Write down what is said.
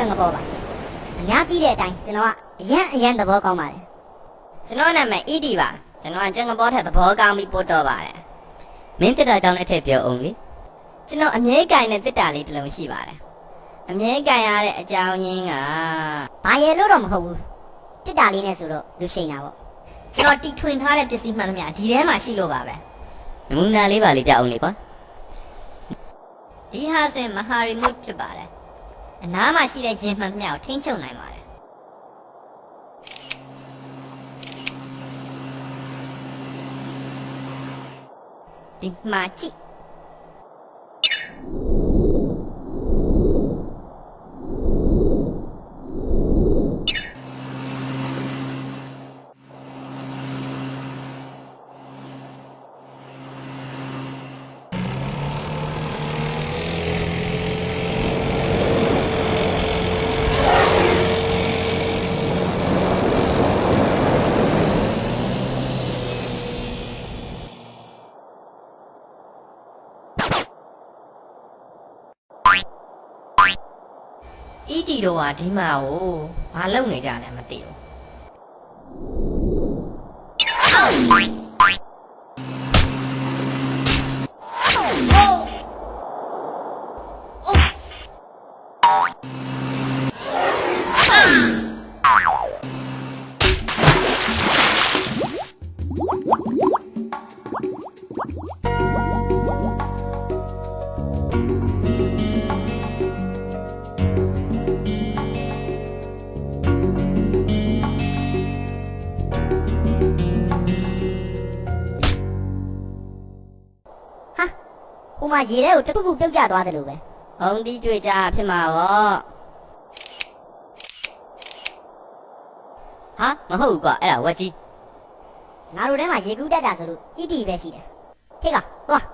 ကျွမ်းကပေါ်ပါအများသိတဲ့အတိုင်းကျွန်တော်ကအရန်သဘောကောင်းပါတယ်ကျွန်တော်နာမည် ED ပါကျွန်တော်ကကျွမ်းကပေါ်ထက်သဘောကောင်းပြီးပို့တော့ပါတယ်မင်းတစ်တာကြောင့်လည်းထည့်ပြောအောင်လေကျွန်တော်အမြဲကင်တဲ့တစ်တာလေးတစ်လုံးရှိပါတယ်အမြဲကင်ရတဲ့အကြောင်းရင်းကဘာရဲလို့တော့မဟုတ်ဘူးတစ်တာလေးနဲ့ဆိုတော့လူရှိန်တာပေါ့ကျွန်တော်တီထွင်ထားတဲ့ပစ္စည်းမှန်သမျှဒီထဲမှာရှိလို့ပါပဲနမူနာလေးပါလေးပြအောင်လေကွာဒီဟာဆိုရင်မဟာရီမုတ်ဖြစ်ပါတယ်အနားမှာရှိတဲ့ရင်မှန်သမျှကိုထိန်းချုပ်နိုင်ပါတယ်ဒီမှာကြည့်ED တို့ကဒီမှာကိုဘာလုပ်နေကြလဲမသိဘူးဥမာရေထဲကိုတခုခုပြုတ်ကျသွားတယ်လို့ပဲ။ဟုံဒီကြွေကြဖြစ်မှာပေါ့။ဟာမဟုတ်ဘူးကွာအဲ့ဒါဝက်ကြီး။ငါတို့ထဲမှာရေကူးတက်တာဆိုလို့ ED ပဲရှိတယ်။ဟေ့ကသွား